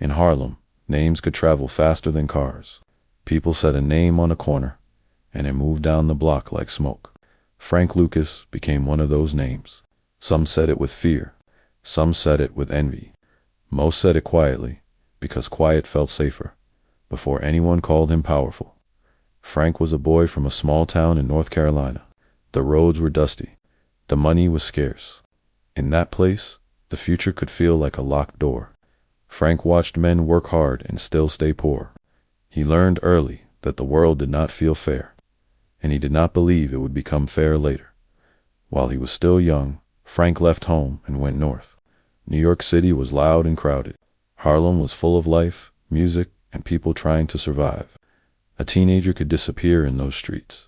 In Harlem, names could travel faster than cars. People said a name on a corner, and it moved down the block like smoke. Frank Lucas became one of those names. Some said it with fear. Some said it with envy. Most said it quietly, because quiet felt safer, before anyone called him powerful. Frank was a boy from a small town in North Carolina. The roads were dusty. The money was scarce. In that place, the future could feel like a locked door. Frank watched men work hard and still stay poor. He learned early that the world did not feel fair, and he did not believe it would become fair later. While he was still young, Frank left home and went north. New York City was loud and crowded. Harlem was full of life, music, and people trying to survive. A teenager could disappear in those streets.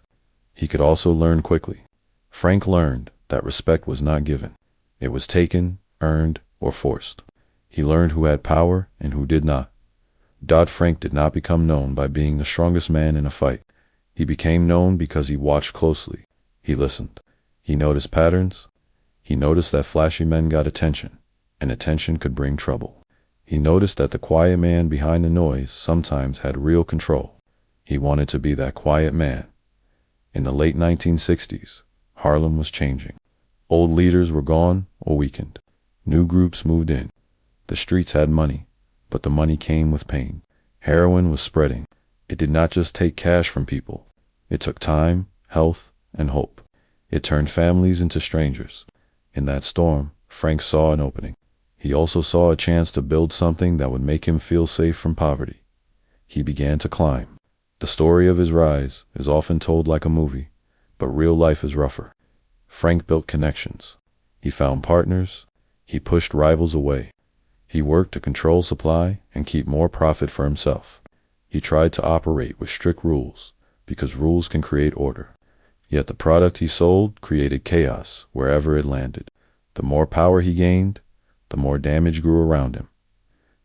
He could also learn quickly. Frank learned that respect was not given. It was taken, earned, or forced. He learned who had power and who did not. Dodd-Frank did not become known by being the strongest man in a fight. He became known because he watched closely. He listened. He noticed patterns. He noticed that flashy men got attention, and attention could bring trouble. He noticed that the quiet man behind the noise sometimes had real control. He wanted to be that quiet man. In the late 1960s, Harlem was changing. Old leaders were gone or weakened. New groups moved in. The streets had money, but the money came with pain. Heroin was spreading. It did not just take cash from people. It took time, health, and hope. It turned families into strangers. In that storm, Frank saw an opening. He also saw a chance to build something that would make him feel safe from poverty. He began to climb. The story of his rise is often told like a movie, but real life is rougher. Frank built connections. He found partners. He pushed rivals away. He worked to control supply and keep more profit for himself. He tried to operate with strict rules, because rules can create order. Yet the product he sold created chaos wherever it landed. The more power he gained, the more damage grew around him.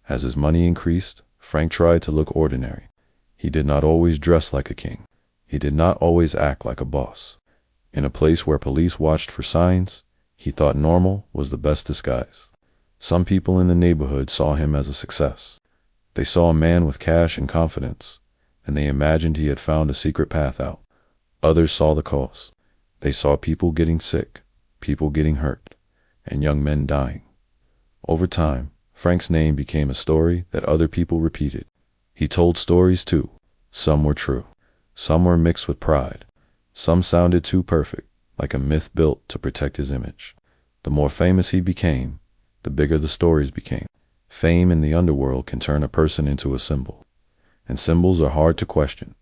As his money increased, Frank tried to look ordinary. He did not always dress like a king. He did not always act like a boss. In a place where police watched for signs, he thought normal was the best disguise. Some people in the neighborhood saw him as a success. They saw a man with cash and confidence, and they imagined he had found a secret path out. Others saw the cost. They saw people getting sick, people getting hurt, and young men dying. Over time, Frank's name became a story that other people repeated. He told stories too. Some were true. Some were mixed with pride. Some sounded too perfect, like a myth built to protect his image. The more famous he became, the bigger the stories became. Fame in the underworld can turn a person into a symbol, and symbols are hard to question.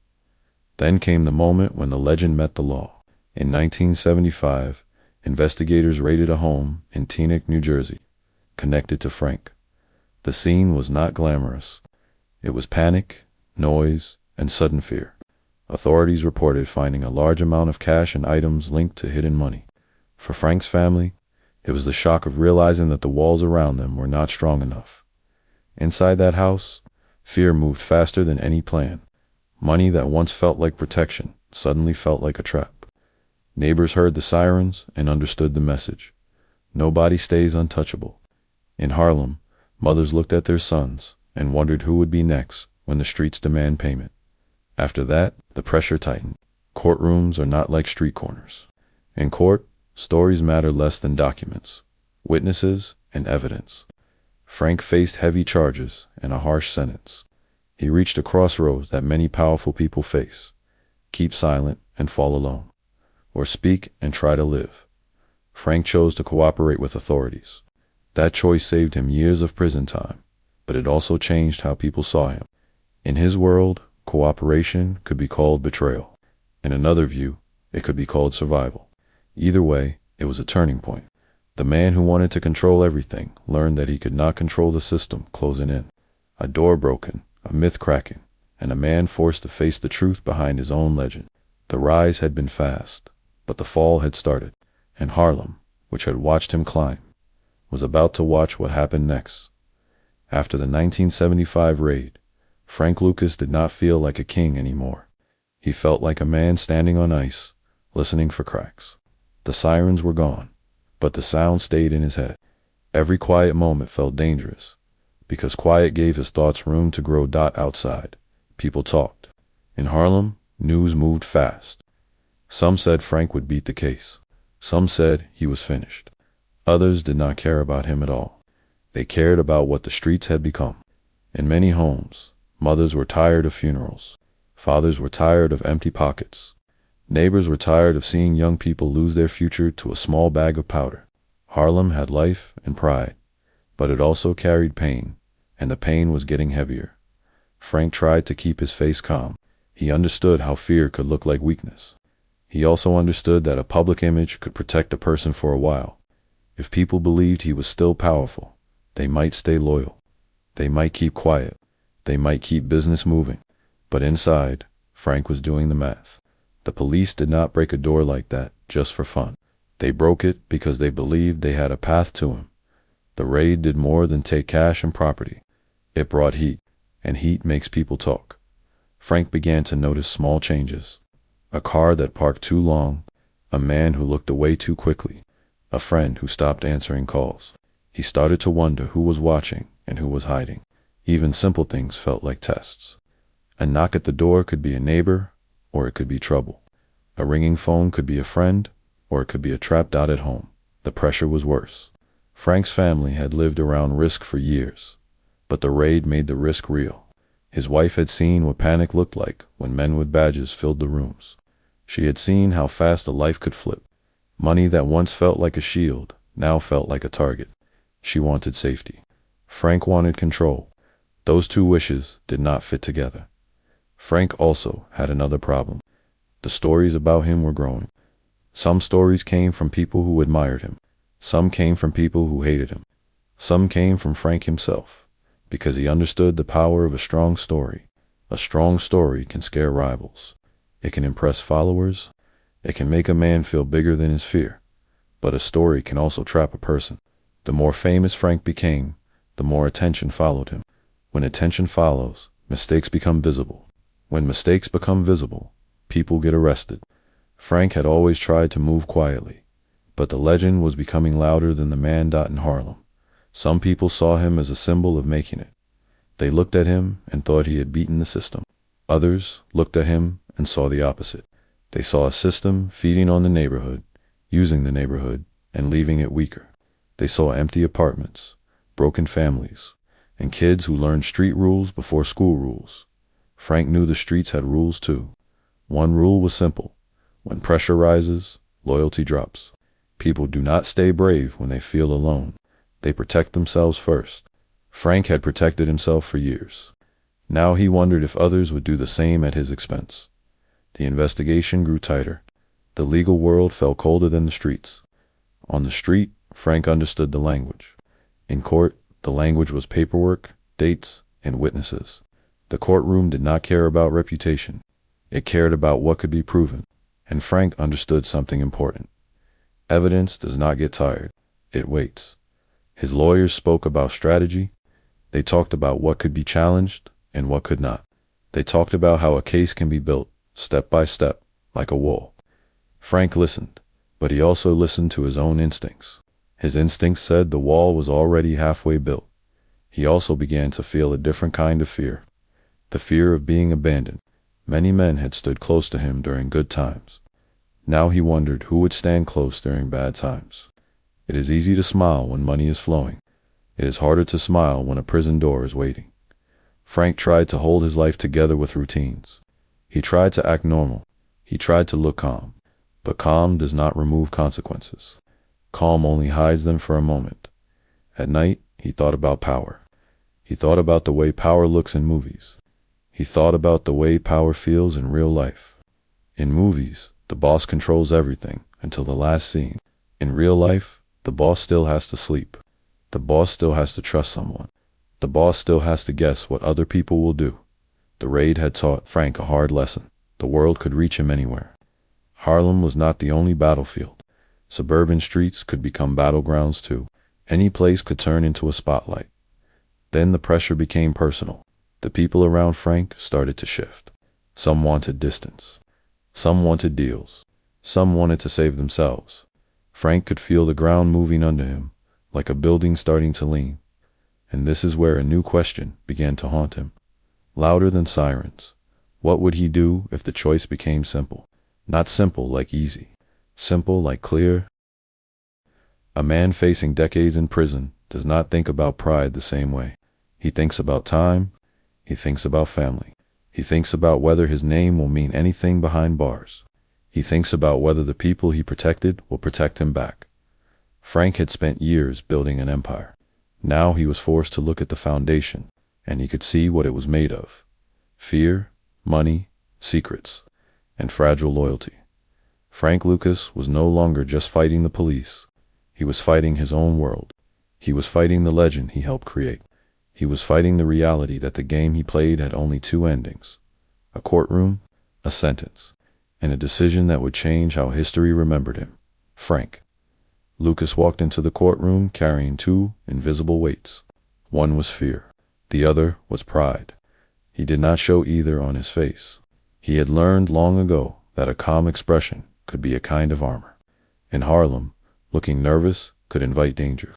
Then came the moment when the legend met the law. In 1975, investigators raided a home in Teaneck, New Jersey, connected to Frank. The scene was not glamorous. It was panic, noise, and sudden fear. Authorities reported finding a large amount of cash and items linked to hidden money. For Frank's family, it was the shock of realizing that the walls around them were not strong enough. Inside that house, fear moved faster than any plan. Money that once felt like protection suddenly felt like a trap. Neighbors heard the sirens and understood the message. Nobody stays untouchable. In Harlem, mothers looked at their sons and wondered who would be next when the streets demand payment. After that, the pressure tightened. Courtrooms are not like street corners. In court, stories matter less than documents, witnesses, and evidence. Frank faced heavy charges and a harsh sentence. He reached a crossroads that many powerful people face: keep silent and fall alone, or speak and try to live. Frank chose to cooperate with authorities. That choice saved him years of prison time, but it also changed how people saw him. In his world, cooperation could be called betrayal. In another view, it could be called survival. Either way, it was a turning point. The man who wanted to control everything learned that he could not control the system closing in. A door broken, a myth cracking, and a man forced to face the truth behind his own legend. The rise had been fast, but the fall had started, and Harlem, which had watched him climb, was about to watch what happened next. After the 1975 raid, Frank Lucas did not feel like a king anymore. He felt like a man standing on ice, listening for cracks. The sirens were gone, but the sound stayed in his head. Every quiet moment felt dangerous, because quiet gave his thoughts room to grow. Outside, people talked. In Harlem, news moved fast. Some said Frank would beat the case. Some said he was finished. Others did not care about him at all. They cared about what the streets had become. In many homes, mothers were tired of funerals. Fathers were tired of empty pockets. Neighbors were tired of seeing young people lose their future to a small bag of powder. Harlem had life and pride, but it also carried pain, and the pain was getting heavier. Frank tried to keep his face calm. He understood how fear could look like weakness. He also understood that a public image could protect a person for a while. If people believed he was still powerful, they might stay loyal. They might keep quiet. They might keep business moving. But inside, Frank was doing the math. The police did not break a door like that just for fun. They broke it because they believed they had a path to him. The raid did more than take cash and property. It brought heat, and heat makes people talk. Frank began to notice small changes. A car that parked too long, a man who looked away too quickly, a friend who stopped answering calls. He started to wonder who was watching and who was hiding. Even simple things felt like tests. A knock at the door could be a neighbor, or it could be trouble. A ringing phone could be a friend, or it could be a trap. At home, the pressure was worse. Frank's family had lived around risk for years, but the raid made the risk real. His wife had seen what panic looked like when men with badges filled the rooms. She had seen how fast a life could flip. Money that once felt like a shield now felt like a target. She wanted safety. Frank wanted control. Those two wishes did not fit together. Frank also had another problem. The stories about him were growing. Some stories came from people who admired him. Some came from people who hated him. Some came from Frank himself, because he understood the power of a strong story. A strong story can scare rivals. It can impress followers. It can make a man feel bigger than his fear. But a story can also trap a person. The more famous Frank became, the more attention followed him. When attention follows, mistakes become visible. When mistakes become visible, people get arrested. Frank had always tried to move quietly, but the legend was becoming louder than the man. In Harlem, some people saw him as a symbol of making it. They looked at him and thought he had beaten the system. Others looked at him and saw the opposite. They saw a system feeding on the neighborhood, using the neighborhood, and leaving it weaker. They saw empty apartments, broken families, and kids who learned street rules before school rules. Frank knew the streets had rules too. One rule was simple. When pressure rises, loyalty drops. People do not stay brave when they feel alone. They protect themselves first. Frank had protected himself for years. Now he wondered if others would do the same at his expense. The investigation grew tighter. The legal world felt colder than the streets. On the street, Frank understood the language. In court, the language was paperwork, dates, and witnesses. The courtroom did not care about reputation. It cared about what could be proven. And Frank understood something important. Evidence does not get tired. It waits. His lawyers spoke about strategy. They talked about what could be challenged and what could not. They talked about how a case can be built, step by step, like a wall. Frank listened, but he also listened to his own instincts. His instincts said the wall was already halfway built. He also began to feel a different kind of fear. The fear of being abandoned. Many men had stood close to him during good times. Now he wondered who would stand close during bad times. It is easy to smile when money is flowing. It is harder to smile when a prison door is waiting. Frank tried to hold his life together with routines. He tried to act normal. He tried to look calm. But calm does not remove consequences. Calm only hides them for a moment. At night, he thought about power. He thought about the way power looks in movies. He thought about the way power feels in real life. In movies, the boss controls everything until the last scene. In real life, the boss still has to sleep. The boss still has to trust someone. The boss still has to guess what other people will do. The raid had taught Frank a hard lesson. The world could reach him anywhere. Harlem was not the only battlefield. Suburban streets could become battlegrounds too. Any place could turn into a spotlight. Then the pressure became personal. The people around Frank started to shift. Some wanted distance. Some wanted deals. Some wanted to save themselves. Frank could feel the ground moving under him, like a building starting to lean. And this is where a new question began to haunt him. Louder than sirens. What would he do if the choice became simple? Not simple like easy. Simple like clear. A man facing decades in prison does not think about pride the same way. He thinks about time. He thinks about family. He thinks about whether his name will mean anything behind bars. He thinks about whether the people he protected will protect him back. Frank had spent years building an empire. Now he was forced to look at the foundation, and he could see what it was made of. Fear, money, secrets, and fragile loyalty. Frank Lucas was no longer just fighting the police. He was fighting his own world. He was fighting the legend he helped create. He was fighting the reality that the game he played had only two endings: a courtroom, a sentence, and a decision that would change how history remembered him. Frank Lucas walked into the courtroom carrying two invisible weights. One was fear. The other was pride. He did not show either on his face. He had learned long ago that a calm expression could be a kind of armor. In Harlem, looking nervous could invite danger.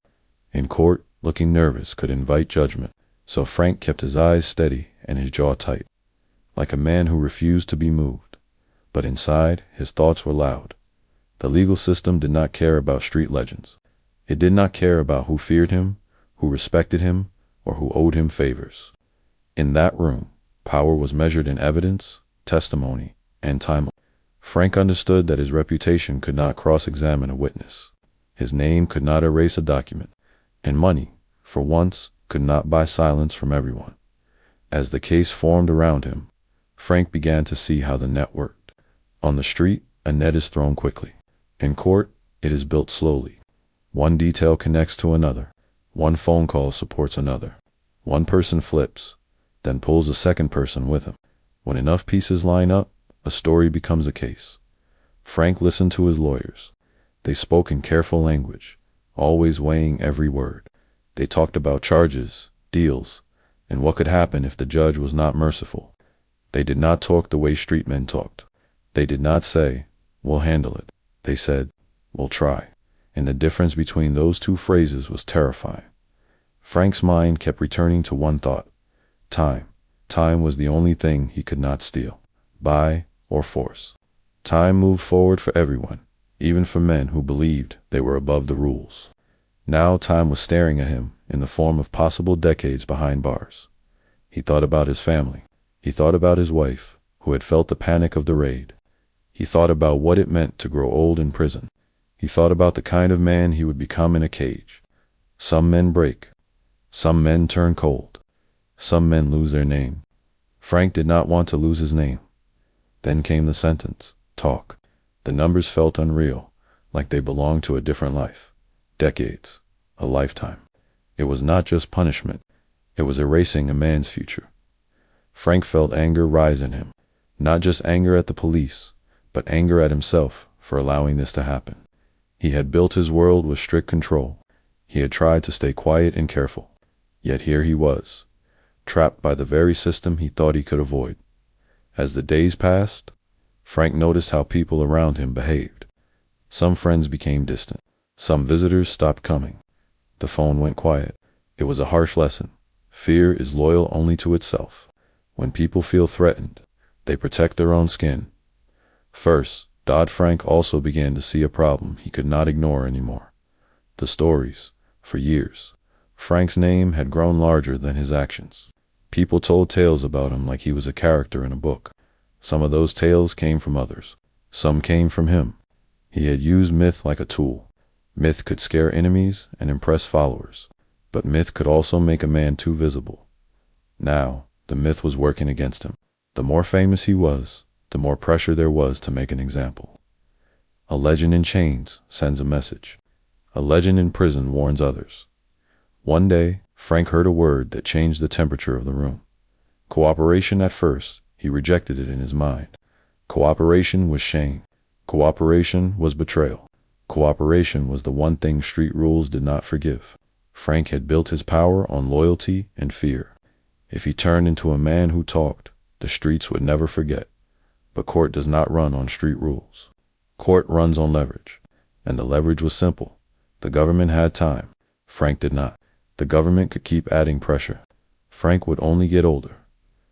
In court, looking nervous could invite judgment. So Frank kept his eyes steady and his jaw tight, like a man who refused to be moved. But inside, his thoughts were loud. The legal system did not care about street legends. It did not care about who feared him, who respected him, or who owed him favors. In that room, power was measured in evidence, testimony, and time. Frank understood that his reputation could not cross-examine a witness. His name could not erase a document. And money, for once, could not buy silence from everyone. As the case formed around him, Frank began to see how the net worked. On the street, a net is thrown quickly. In court, it is built slowly. One detail connects to another. One phone call supports another. One person flips, then pulls a second person with him. When enough pieces line up, a story becomes a case. Frank listened to his lawyers. They spoke in careful language, always weighing every word. They talked about charges, deals, and what could happen if the judge was not merciful. They did not talk the way street men talked. They did not say, "We'll handle it." They said, "We'll try." And the difference between those two phrases was terrifying. Frank's mind kept returning to one thought: time. Time was the only thing he could not steal, buy, or force. Time moved forward for everyone, even for men who believed they were above the rules. Now time was staring at him in the form of possible decades behind bars. He thought about his family. He thought about his wife, who had felt the panic of the raid. He thought about what it meant to grow old in prison. He thought about the kind of man he would become in a cage. Some men break. Some men turn cold. Some men lose their name. Frank did not want to lose his name. Then came the sentence. Talk. The numbers felt unreal, like they belonged to a different life. Decades. A lifetime. It was not just punishment. It was erasing a man's future. Frank felt anger rise in him. Not just anger at the police, but anger at himself for allowing this to happen. He had built his world with strict control. He had tried to stay quiet and careful. Yet here he was, trapped by the very system he thought he could avoid. As the days passed, Frank noticed how people around him behaved. Some friends became distant. Some visitors stopped coming. The phone went quiet. It was a harsh lesson. Fear is loyal only to itself. When people feel threatened, they protect their own skin. First, Dodd-Frank also began to see a problem he could not ignore anymore. The stories. For years, Frank's name had grown larger than his actions. People told tales about him like he was a character in a book. Some of those tales came from others. Some came from him. He had used myth like a tool. Myth could scare enemies and impress followers, but myth could also make a man too visible. Now, the myth was working against him. The more famous he was, the more pressure there was to make an example. A legend in chains sends a message. A legend in prison warns others. One day, Frank heard a word that changed the temperature of the room. Cooperation. At first, he rejected it in his mind. Cooperation was shame. Cooperation was betrayal. Cooperation was the one thing street rules did not forgive. Frank had built his power on loyalty and fear. If he turned into a man who talked, the streets would never forget. But court does not run on street rules. Court runs on leverage. And the leverage was simple. The government had time. Frank did not. The government could keep adding pressure. Frank would only get older.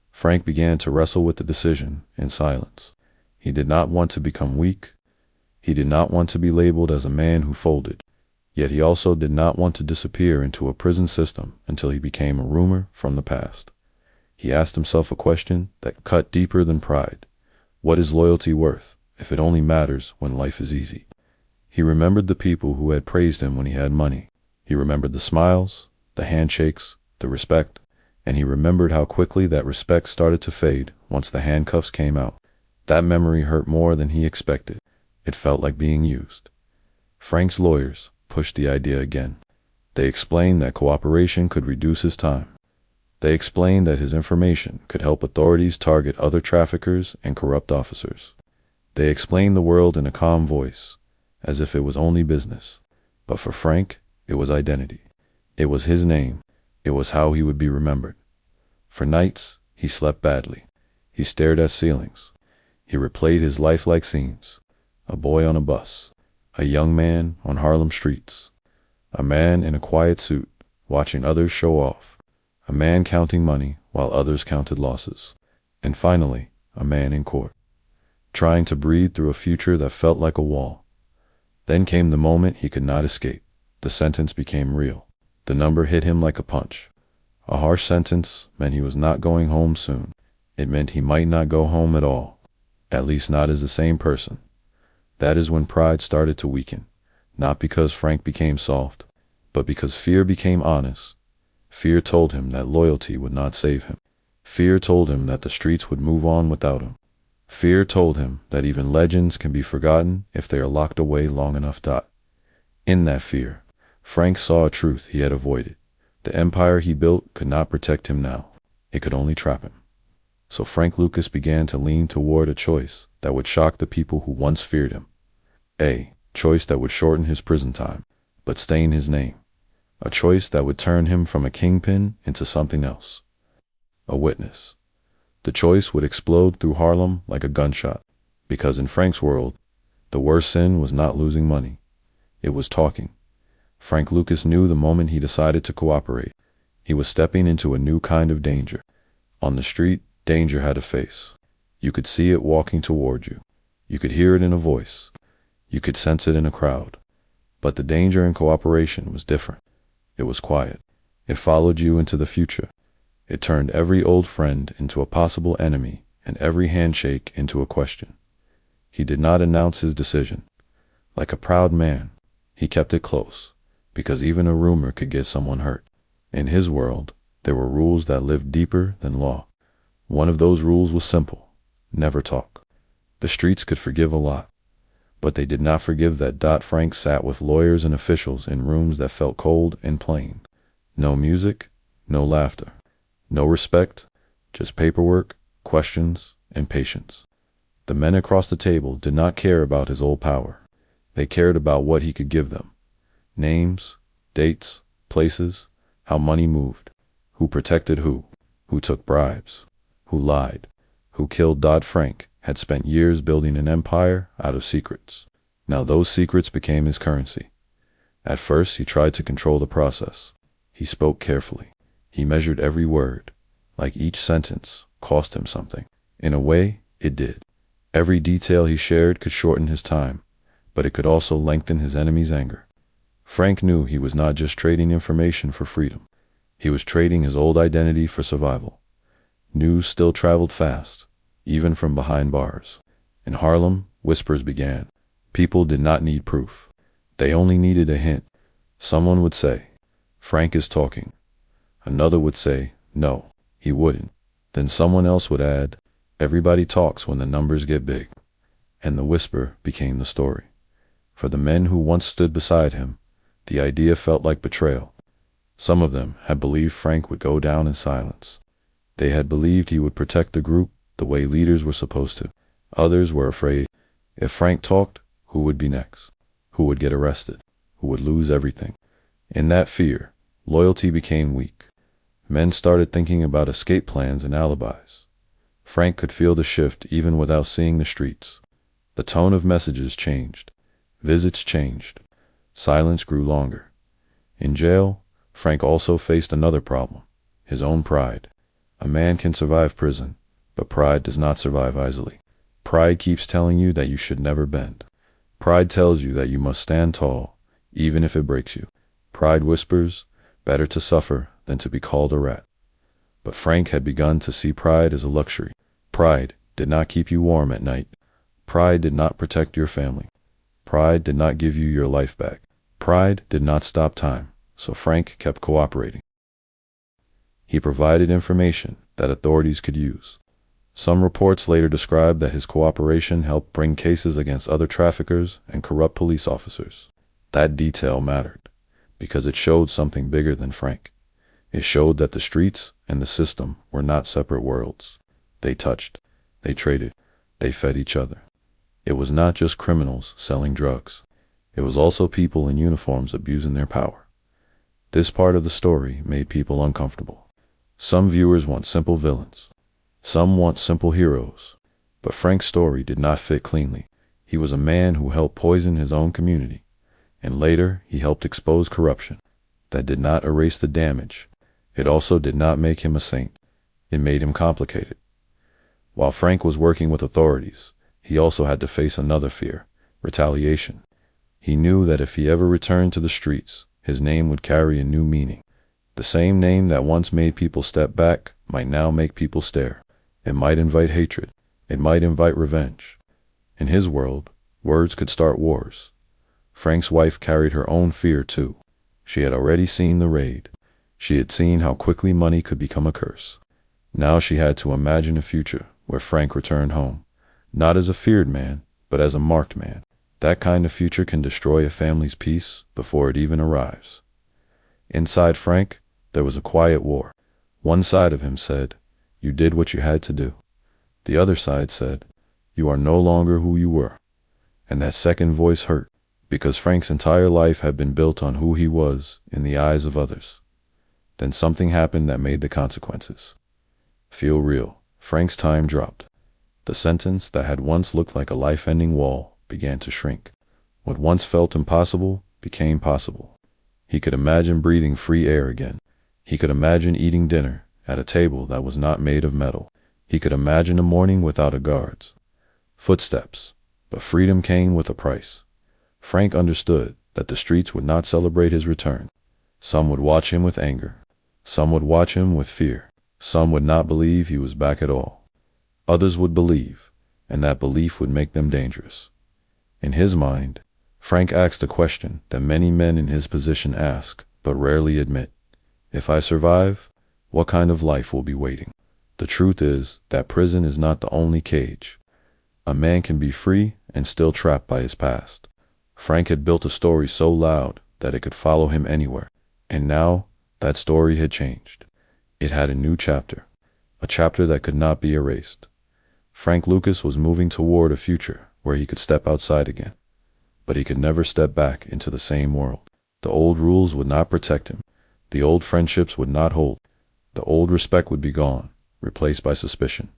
Frank began to wrestle with the decision in silence. He did not want to become weak. He did not want to be labeled as a man who folded. Yet he also did not want to disappear into a prison system until he became a rumor from the past. He asked himself a question that cut deeper than pride. What is loyalty worth if it only matters when life is easy? He remembered the people who had praised him when he had money. He remembered the smiles, the handshakes, the respect, and he remembered how quickly that respect started to fade once the handcuffs came out. That memory hurt more than he expected. It felt like being used. Frank's lawyers pushed the idea again. They explained that cooperation could reduce his time. They explained that his information could help authorities target other traffickers and corrupt officers. They explained the world in a calm voice, as if it was only business. But for Frank, it was identity. It was his name. It was how he would be remembered. For nights, he slept badly. He stared at ceilings. He replayed his lifelike scenes. A boy on a bus. A young man on Harlem streets. A man in a quiet suit, watching others show off. A man counting money while others counted losses. And finally, a man in court, trying to breathe through a future that felt like a wall. Then came the moment he could not escape. The sentence became real. The number hit him like a punch. A harsh sentence meant he was not going home soon. It meant he might not go home at all, at least not as the same person. That is when pride started to weaken, not because Frank became soft, but because fear became honest. Fear told him that loyalty would not save him. Fear told him that the streets would move on without him. Fear told him that even legends can be forgotten if they are locked away long enough. In that fear, Frank saw a truth he had avoided. The empire he built could not protect him now. It could only trap him. So Frank Lucas began to lean toward a choice that would shock the people who once feared him. A choice that would shorten his prison time, but stain his name. A choice that would turn him from a kingpin into something else. A witness. The choice would explode through Harlem like a gunshot, because in Frank's world, the worst sin was not losing money. It was talking. Frank Lucas knew the moment he decided to cooperate, he was stepping into a new kind of danger. On the street, danger had a face. You could see it walking toward you. You could hear it in a voice. You could sense it in a crowd. But the danger in cooperation was different. It was quiet. It followed you into the future. It turned every old friend into a possible enemy and every handshake into a question. He did not announce his decision. Like a proud man, he kept it close, because even a rumor could get someone hurt. In his world, there were rules that lived deeper than law. One of those rules was simple: never talk. The streets could forgive a lot, but they did not forgive that. Frank sat with lawyers and officials in rooms that felt cold and plain. No music, no laughter, no respect, just paperwork, questions, and patience. The men across the table did not care about his old power. They cared about what he could give them. Names, dates, places, how money moved, who protected who took bribes, who lied, who killed. Frank had spent years building an empire out of secrets. Now those secrets became his currency. At first he tried to control the process. He spoke carefully. He measured every word, like each sentence cost him something. In a way, it did. Every detail he shared could shorten his time, but it could also lengthen his enemy's anger. Frank knew he was not just trading information for freedom. He was trading his old identity for survival. News still traveled fast, even from behind bars. In Harlem, whispers began. People did not need proof. They only needed a hint. Someone would say, "Frank is talking." Another would say, "No, he wouldn't." Then someone else would add, "Everybody talks when the numbers get big." And the whisper became the story. For the men who once stood beside him, the idea felt like betrayal. Some of them had believed Frank would go down in silence. They had believed he would protect the group the way leaders were supposed to. Others were afraid. If Frank talked, who would be next? Who would get arrested? Who would lose everything? In that fear, loyalty became weak. Men started thinking about escape plans and alibis. Frank could feel the shift even without seeing the streets. The tone of messages changed. Visits changed. Silence grew longer. In jail, Frank also faced another problem, his own pride. A man can survive prison, but pride does not survive easily. Pride keeps telling you that you should never bend. Pride tells you that you must stand tall, even if it breaks you. Pride whispers, better to suffer than to be called a rat. But Frank had begun to see pride as a luxury. Pride did not keep you warm at night. Pride did not protect your family. Pride did not give you your life back. Pride did not stop time, so Frank kept cooperating. He provided information that authorities could use. Some reports later described that his cooperation helped bring cases against other traffickers and corrupt police officers. That detail mattered, because it showed something bigger than Frank. It showed that the streets and the system were not separate worlds. They touched, they traded, they fed each other. It was not just criminals selling drugs. It was also people in uniforms abusing their power. This part of the story made people uncomfortable. Some viewers want simple villains. Some want simple heroes. But Frank's story did not fit cleanly. He was a man who helped poison his own community, and later he helped expose corruption. That did not erase the damage. It also did not make him a saint. It made him complicated. While Frank was working with authorities, he also had to face another fear, retaliation. He knew that if he ever returned to the streets, his name would carry a new meaning. The same name that once made people step back might now make people stare. It might invite hatred. It might invite revenge. In his world, words could start wars. Frank's wife carried her own fear too. She had already seen the raid. She had seen how quickly money could become a curse. Now she had to imagine a future where Frank returned home, not as a feared man, but as a marked man. That kind of future can destroy a family's peace before it even arrives. Inside Frank, there was a quiet war. One side of him said, "You did what you had to do." The other side said, "You are no longer who you were." And that second voice hurt, because Frank's entire life had been built on who he was in the eyes of others. Then something happened that made the consequences feel real. Frank's time dropped. The sentence that had once looked like a life-ending wall began to shrink. What once felt impossible became possible. He could imagine breathing free air again. He could imagine eating dinner at a table that was not made of metal. He could imagine a morning without a guards. Footsteps, but freedom came with a price. Frank understood that the streets would not celebrate his return. Some would watch him with anger. Some would watch him with fear. Some would not believe he was back at all. Others would believe, and that belief would make them dangerous. In his mind, Frank asked a question that many men in his position ask, but rarely admit. If I survive, what kind of life will be waiting? The truth is that prison is not the only cage. A man can be free and still trapped by his past. Frank had built a story so loud that it could follow him anywhere. And now, that story had changed. It had a new chapter. A chapter that could not be erased. Frank Lucas was moving toward a future where he could step outside again. But he could never step back into the same world. The old rules would not protect him. The old friendships would not hold. The old respect would be gone, replaced by suspicion.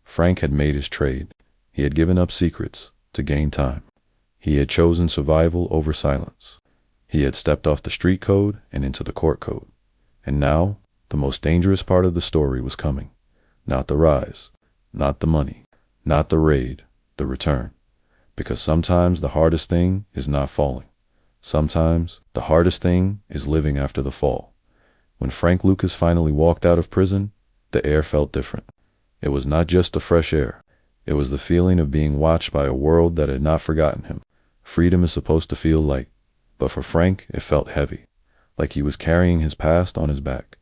Frank had made his trade. He had given up secrets to gain time. He had chosen survival over silence. He had stepped off the street code and into the court code. And now, the most dangerous part of the story was coming. Not the rise, not the money, not the raid, the return. Because sometimes the hardest thing is not falling. Sometimes the hardest thing is living after the fall. When Frank Lucas finally walked out of prison, the air felt different. It was not just the fresh air. It was the feeling of being watched by a world that had not forgotten him. Freedom is supposed to feel light, but for Frank it felt heavy, like he was carrying his past on his back.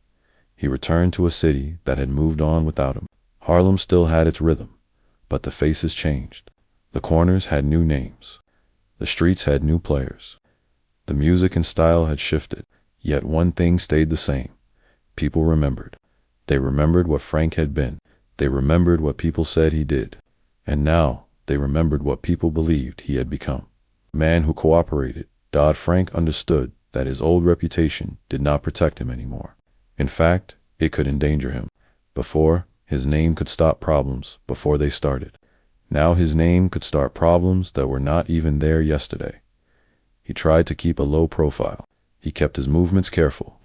He returned to a city that had moved on without him. Harlem still had its rhythm, but the faces changed. The corners had new names. The streets had new players. The music and style had shifted, yet one thing stayed the same. People remembered. They remembered what Frank had been. They remembered what people said he did. And now they remembered what people believed he had become. A man who cooperated. Frank understood that his old reputation did not protect him anymore. In fact, it could endanger him. Before, his name could stop problems before they started. Now his name could start problems that were not even there yesterday. He tried to keep a low profile. He kept his movements careful.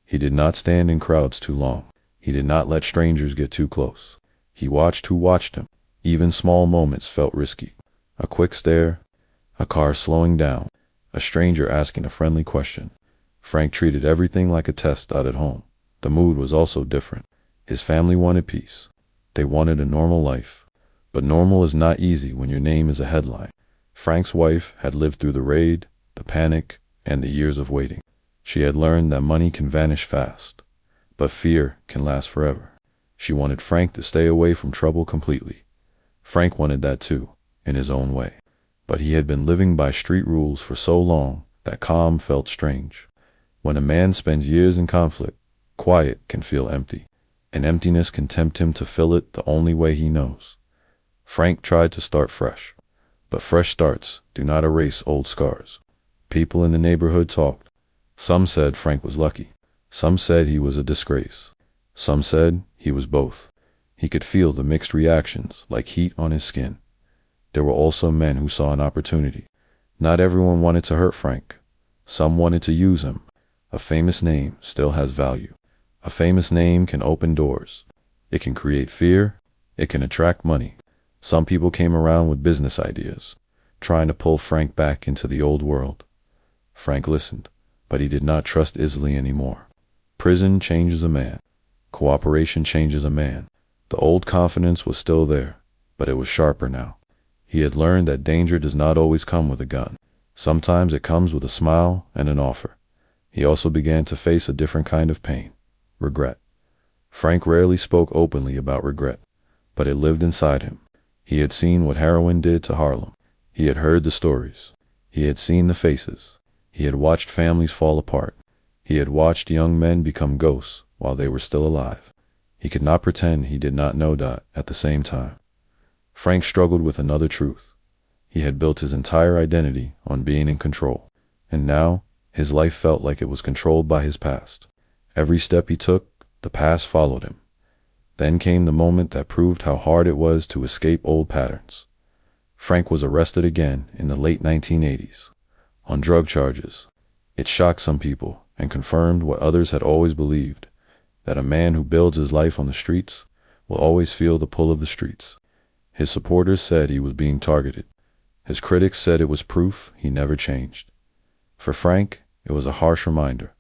He did not stand in crowds too long. He did not let strangers get too close. He watched who watched him. Even small moments felt risky. A quick stare, a car slowing down, a stranger asking a friendly question. Frank treated everything like a test out at home. The mood was also different. His family wanted peace. They wanted a normal life. But normal is not easy when your name is a headline. Frank's wife had lived through the raid, the panic, and the years of waiting. She had learned that money can vanish fast, but fear can last forever. She wanted Frank to stay away from trouble completely. Frank wanted that too, in his own way. But he had been living by street rules for so long that calm felt strange. When a man spends years in conflict, quiet can feel empty, and emptiness can tempt him to fill it the only way he knows. Frank tried to start fresh, but fresh starts do not erase old scars. People in the neighborhood talked. Some said Frank was lucky. Some said he was a disgrace. Some said he was both. He could feel the mixed reactions like heat on his skin. There were also men who saw an opportunity. Not everyone wanted to hurt Frank. Some wanted to use him. A famous name still has value. A famous name can open doors. It can create fear. It can attract money. Some people came around with business ideas, trying to pull Frank back into the old world. Frank listened, but he did not trust easily anymore. Prison changes a man. Cooperation changes a man. The old confidence was still there, but it was sharper now. He had learned that danger does not always come with a gun. Sometimes it comes with a smile and an offer. He also began to face a different kind of pain, regret. Frank rarely spoke openly about regret, but it lived inside him. He had seen what heroin did to Harlem. He had heard the stories. He had seen the faces. He had watched families fall apart. He had watched young men become ghosts while they were still alive. He could not pretend he did not know that at the same time. Frank struggled with another truth. He had built his entire identity on being in control, and now his life felt like it was controlled by his past. Every step he took, the past followed him. Then came the moment that proved how hard it was to escape old patterns. Frank was arrested again in the late 1980s, on drug charges. It shocked some people and confirmed what others had always believed, that a man who builds his life on the streets will always feel the pull of the streets. His supporters said he was being targeted. His critics said it was proof he never changed. For Frank, it was a harsh reminder.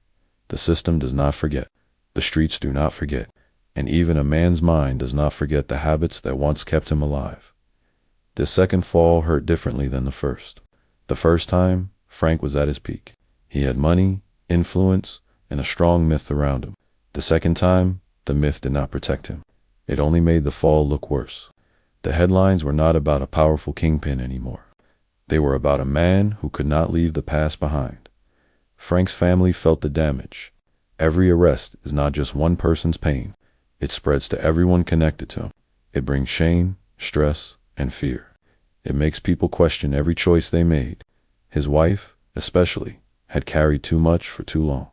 The system does not forget. The streets do not forget. And even a man's mind does not forget the habits that once kept him alive. This second fall hurt differently than the first. The first time, Frank was at his peak. He had money, influence, and a strong myth around him. The second time, the myth did not protect him. It only made the fall look worse. The headlines were not about a powerful kingpin anymore. They were about a man who could not leave the past behind. Frank's family felt the damage. Every arrest is not just one person's pain. It spreads to everyone connected to him. It brings shame, stress, and fear. It makes people question every choice they made. His wife, especially, had carried too much for too long.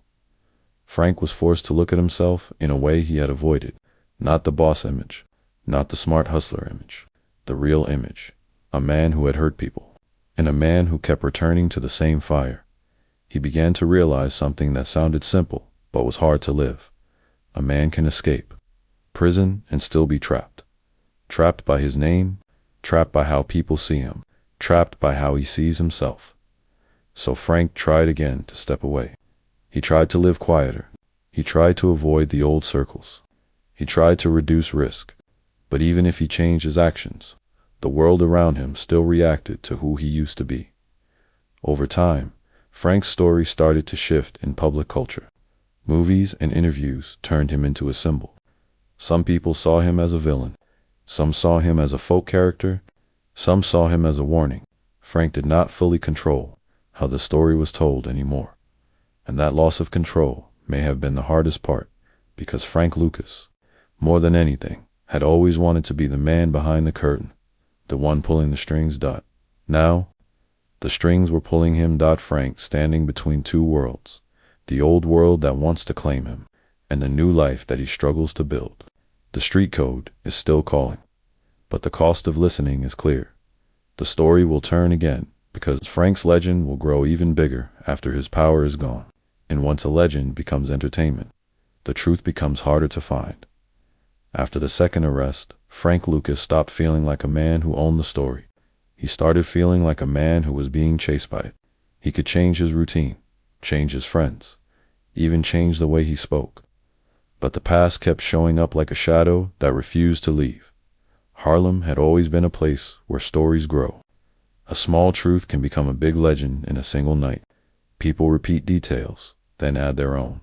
Frank was forced to look at himself in a way he had avoided. Not the boss image, not the smart hustler image, the real image. A man who had hurt people, and a man who kept returning to the same fire. He began to realize something that sounded simple, but was hard to live. A man can escape prison and still be trapped. Trapped by his name, trapped by how people see him, trapped by how he sees himself. So Frank tried again to step away. He tried to live quieter. He tried to avoid the old circles. He tried to reduce risk. But even if he changed his actions, the world around him still reacted to who he used to be. Over time, Frank's story started to shift in public culture. Movies and interviews turned him into a symbol. Some people saw him as a villain. Some saw him as a folk character. Some saw him as a warning. Frank did not fully control how the story was told anymore. And that loss of control may have been the hardest part, because Frank Lucas, more than anything, had always wanted to be the man behind the curtain, the one pulling the strings. Now, the strings were pulling him. Frank standing between two worlds, the old world that wants to claim him, and the new life that he struggles to build. The street code is still calling, but the cost of listening is clear. The story will turn again, because Frank's legend will grow even bigger after his power is gone. And once a legend becomes entertainment, the truth becomes harder to find. After the second arrest, Frank Lucas stopped feeling like a man who owned the story. He started feeling like a man who was being chased by it. He could change his routine, change his friends, even change the way he spoke. But the past kept showing up like a shadow that refused to leave. Harlem had always been a place where stories grow. A small truth can become a big legend in a single night. People repeat details, then add their own.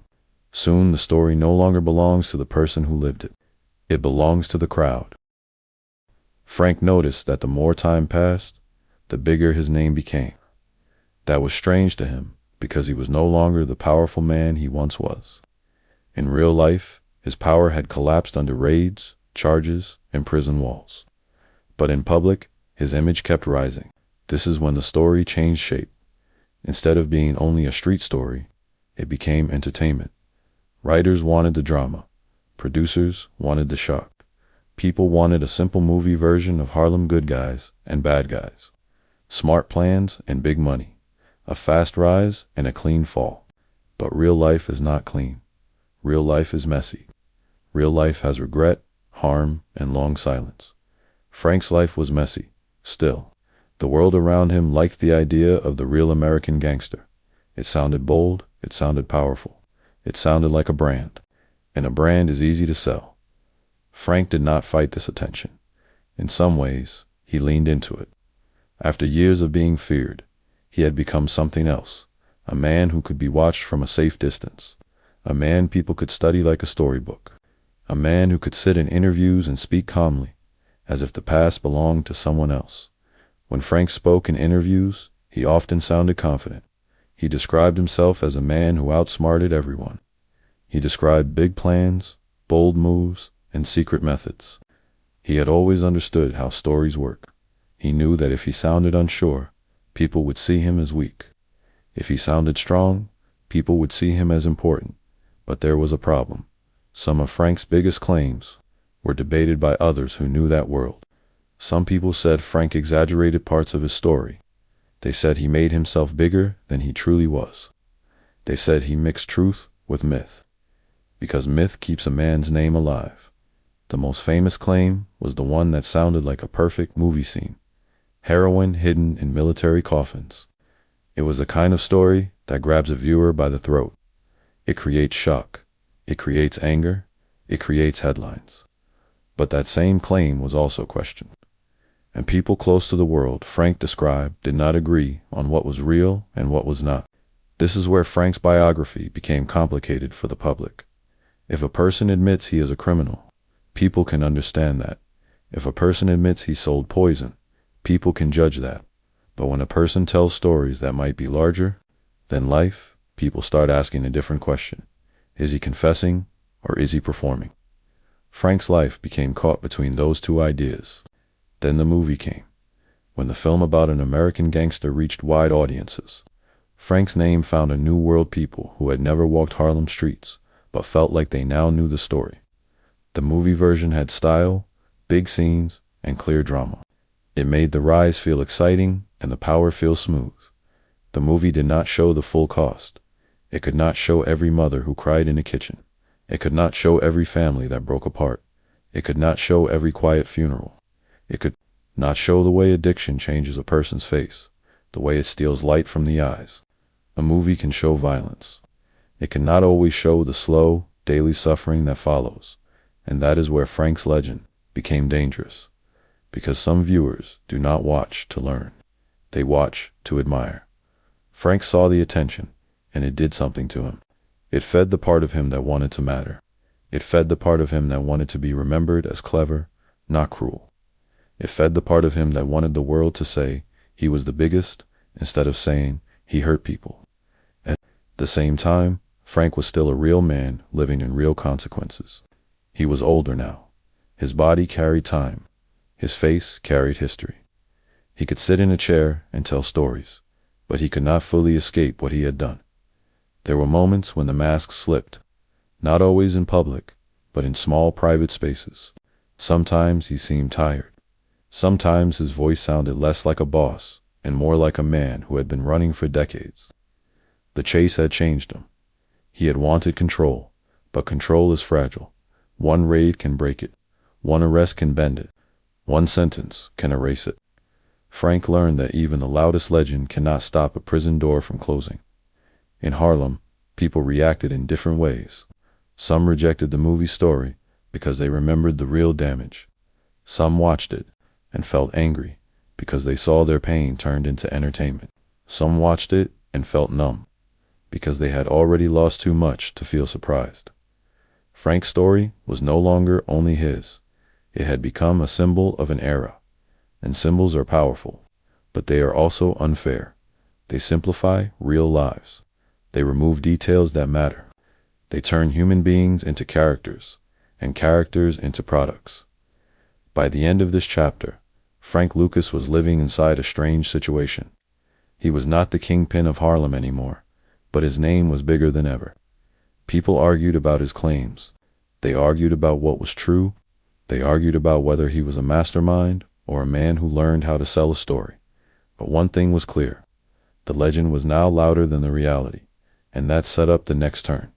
Soon the story no longer belongs to the person who lived it. It belongs to the crowd. Frank noticed that the more time passed, the bigger his name became. That was strange to him because he was no longer the powerful man he once was. In real life, his power had collapsed under raids, charges, and prison walls. But in public, his image kept rising. This is when the story changed shape. Instead of being only a street story, it became entertainment. Writers wanted the drama. Producers wanted the shock. People wanted a simple movie version of Harlem good guys and bad guys. Smart plans and big money. A fast rise and a clean fall. But real life is not clean. Real life is messy. Real life has regret, harm, and long silence. Frank's life was messy. Still, the world around him liked the idea of the real American gangster. It sounded bold. It sounded powerful. It sounded like a brand. And a brand is easy to sell. Frank did not fight this attention. In some ways, he leaned into it. After years of being feared, he had become something else. A man who could be watched from a safe distance. A man people could study like a storybook. A man who could sit in interviews and speak calmly, as if the past belonged to someone else. When Frank spoke in interviews, he often sounded confident. He described himself as a man who outsmarted everyone. He described big plans, bold moves, and secret methods. He had always understood how stories work. He knew that if he sounded unsure, people would see him as weak. If he sounded strong, people would see him as important. But there was a problem. Some of Frank's biggest claims were debated by others who knew that world. Some people said Frank exaggerated parts of his story. They said he made himself bigger than he truly was. They said he mixed truth with myth, because myth keeps a man's name alive. The most famous claim was the one that sounded like a perfect movie scene. Heroin hidden in military coffins. It was the kind of story that grabs a viewer by the throat. It creates shock. It creates anger. It creates headlines. But that same claim was also questioned. And people close to the world Frank described did not agree on what was real and what was not. This is where Frank's biography became complicated for the public. If a person admits he is a criminal, people can understand that. If a person admits he sold poison, people can judge that. But when a person tells stories that might be larger than life, people start asking a different question. Is he confessing or is he performing? Frank's life became caught between those two ideas. Then the movie came. When the film about an American gangster reached wide audiences, Frank's name found a new world people who had never walked Harlem streets, but felt like they now knew the story. The movie version had style, big scenes, and clear drama. It made the rise feel exciting and the power feel smooth. The movie did not show the full cost. It could not show every mother who cried in the kitchen. It could not show every family that broke apart. It could not show every quiet funeral. It could not show the way addiction changes a person's face, the way it steals light from the eyes. A movie can show violence. It cannot always show the slow, daily suffering that follows, and that is where Frank's legend became dangerous, because some viewers do not watch to learn. They watch to admire. Frank saw the attention, and it did something to him. It fed the part of him that wanted to matter. It fed the part of him that wanted to be remembered as clever, not cruel. It fed the part of him that wanted the world to say he was the biggest instead of saying he hurt people. At the same time, Frank was still a real man living in real consequences. He was older now. His body carried time. His face carried history. He could sit in a chair and tell stories, but he could not fully escape what he had done. There were moments when the mask slipped, not always in public, but in small private spaces. Sometimes he seemed tired. Sometimes his voice sounded less like a boss and more like a man who had been running for decades. The chase had changed him. He had wanted control, But control is fragile. One raid can break it. One arrest can bend it. One sentence can erase it. Frank learned that even the loudest legend cannot stop a prison door from closing. In Harlem, people reacted in different ways. Some rejected the movie story because they remembered the real damage. Some watched it and felt angry because they saw their pain turned into entertainment. Some watched it and felt numb because they had already lost too much to feel surprised. Frank's story was no longer only his. It had become a symbol of an era. And symbols are powerful, but they are also unfair. They simplify real lives. They remove details that matter. They turn human beings into characters, and characters into products. By the end of this chapter, Frank Lucas was living inside a strange situation. He was not the kingpin of Harlem anymore, but his name was bigger than ever. People argued about his claims. They argued about what was true. They argued about whether he was a mastermind or a man who learned how to sell a story. But one thing was clear. The legend was now louder than the reality, and that set up the next turn.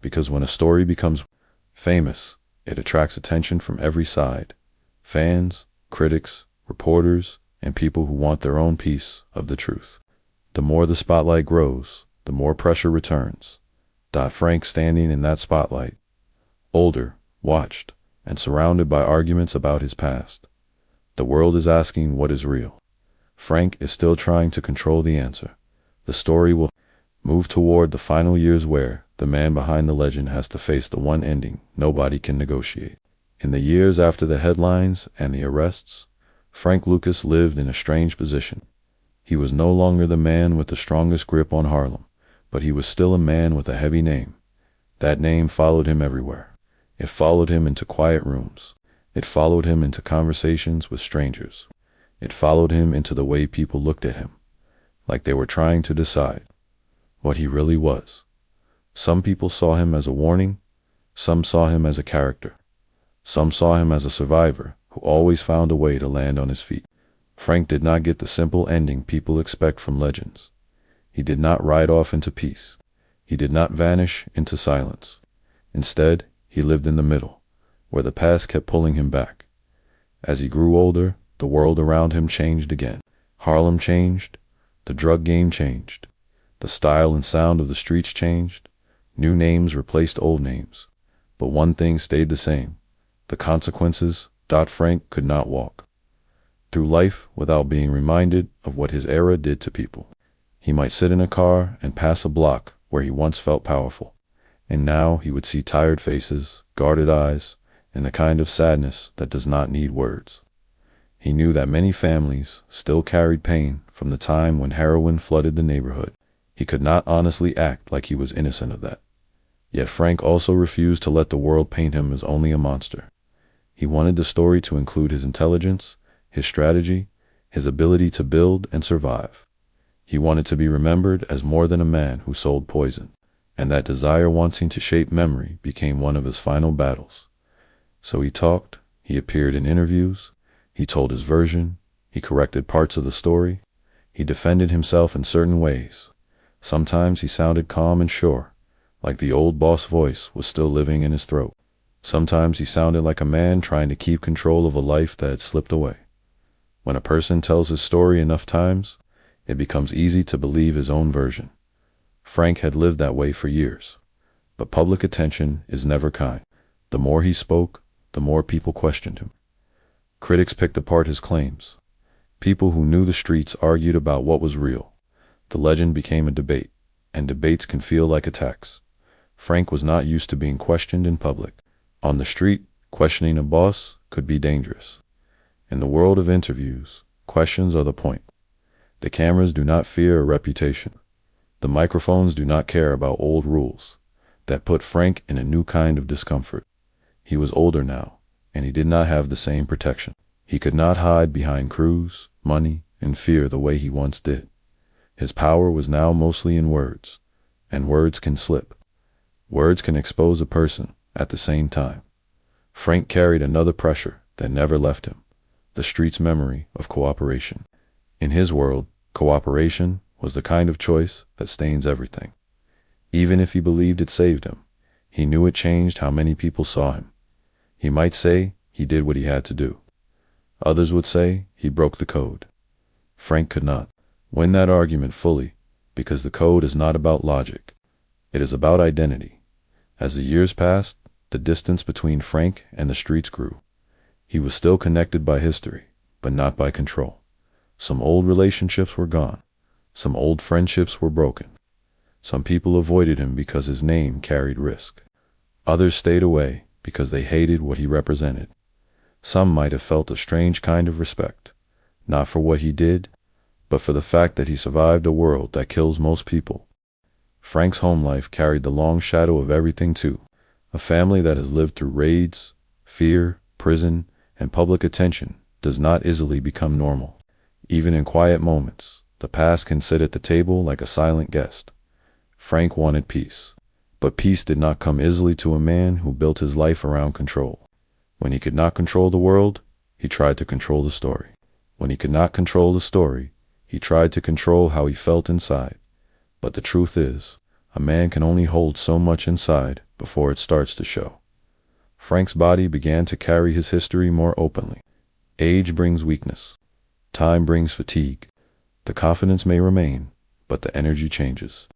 Because when a story becomes famous, it attracts attention from every side. Fans, critics, reporters, and people who want their own piece of the truth. The more the spotlight grows, the more pressure returns. Frank, standing in that spotlight, older, watched, and surrounded by arguments about his past. The world is asking what is real. Frank is still trying to control the answer. The story will move toward the final years where the man behind the legend has to face the one ending nobody can negotiate. In the years after the headlines and the arrests, Frank Lucas lived in a strange position. He was no longer the man with the strongest grip on Harlem, but he was still a man with a heavy name. That name followed him everywhere. It followed him into quiet rooms. It followed him into conversations with strangers. It followed him into the way people looked at him, like they were trying to decide what he really was. Some people saw him as a warning. Some saw him as a character. Some saw him as a survivor who always found a way to land on his feet. Frank did not get the simple ending people expect from legends. He did not ride off into peace. He did not vanish into silence. Instead, he lived in the middle, where the past kept pulling him back. As he grew older, the world around him changed again. Harlem changed. The drug game changed. The style and sound of the streets changed. New names replaced old names. But one thing stayed the same. The consequences. Frank could not walk through life without being reminded of what his era did to people. He might sit in a car and pass a block where he once felt powerful, and now he would see tired faces, guarded eyes, and the kind of sadness that does not need words. He knew that many families still carried pain from the time when heroin flooded the neighborhood. He could not honestly act like he was innocent of that. Yet Frank also refused to let the world paint him as only a monster. He wanted the story to include his intelligence, his strategy, his ability to build and survive. He wanted to be remembered as more than a man who sold poison, and that desire wanting to shape memory became one of his final battles. So he talked, he appeared in interviews, he told his version, he corrected parts of the story, he defended himself in certain ways. Sometimes he sounded calm and sure, like the old boss voice was still living in his throat. Sometimes he sounded like a man trying to keep control of a life that had slipped away. When a person tells his story enough times, it becomes easy to believe his own version. Frank had lived that way for years. But public attention is never kind. The more he spoke, the more people questioned him. Critics picked apart his claims. People who knew the streets argued about what was real. The legend became a debate, and debates can feel like attacks. Frank was not used to being questioned in public. On the street, questioning a boss could be dangerous. In the world of interviews, questions are the point. The cameras do not fear a reputation. The microphones do not care about old rules. That put Frank in a new kind of discomfort. He was older now, and he did not have the same protection. He could not hide behind crews, money, and fear the way he once did. His power was now mostly in words, and words can slip. Words can expose a person at the same time. Frank carried another pressure that never left him, the street's memory of cooperation. In his world, cooperation was the kind of choice that stains everything. Even if he believed it saved him, He knew it changed how many people saw him. He might say he did what he had to do. Others would say he broke the code. Frank could not win that argument fully, because the code is not about logic. It is about identity. As the years passed, the distance between Frank and the streets grew. He was still connected by history, but not by control. Some old relationships were gone. Some old friendships were broken. Some people avoided him because his name carried risk. Others stayed away because they hated what he represented. Some might have felt a strange kind of respect, not for what he did, but for the fact that he survived a world that kills most people. Frank's home life carried the long shadow of everything too. A family that has lived through raids, fear, prison, and public attention does not easily become normal. Even in quiet moments, the past can sit at the table like a silent guest. Frank wanted peace, but peace did not come easily to a man who built his life around control. When he could not control the world, he tried to control the story. When he could not control the story, he tried to control how he felt inside. But the truth is, a man can only hold so much inside before it starts to show. Frank's body began to carry his history more openly. Age brings weakness. Time brings fatigue. The confidence may remain, but the energy changes.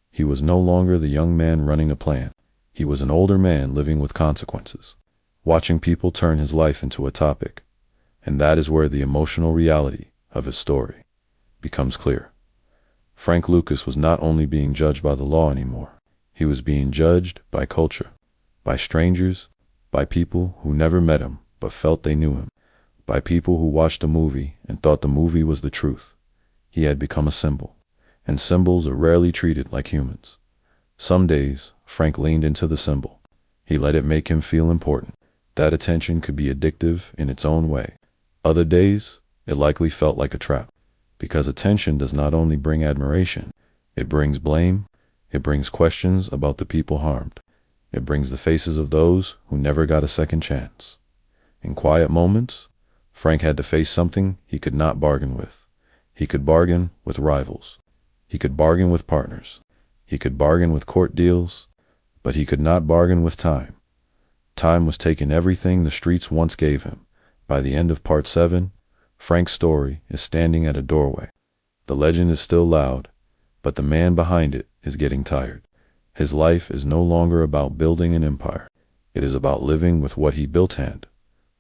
He was no longer the young man running a plan. He was an older man living with consequences, watching people turn his life into a topic. And that is where the emotional reality of his story becomes clear. Frank Lucas was not only being judged by the law anymore. He was being judged by culture, by strangers, by people who never met him but felt they knew him, by people who watched a movie and thought the movie was the truth. He had become a symbol, and symbols are rarely treated like humans. Some days, Frank leaned into the symbol. He let it make him feel important. That attention could be addictive in its own way. Other days, it likely felt like a trap, because attention does not only bring admiration, it brings blame, it brings questions about the people harmed. It brings the faces of those who never got a second chance. In quiet moments, Frank had to face something he could not bargain with. He could bargain with rivals. He could bargain with partners. He could bargain with court deals, but he could not bargain with time. Time was taking everything the streets once gave him. By the end of part 7, Frank's story is standing at a doorway. The legend is still loud, but the man behind it is getting tired. His life is no longer about building an empire. It is about living with what he built hand,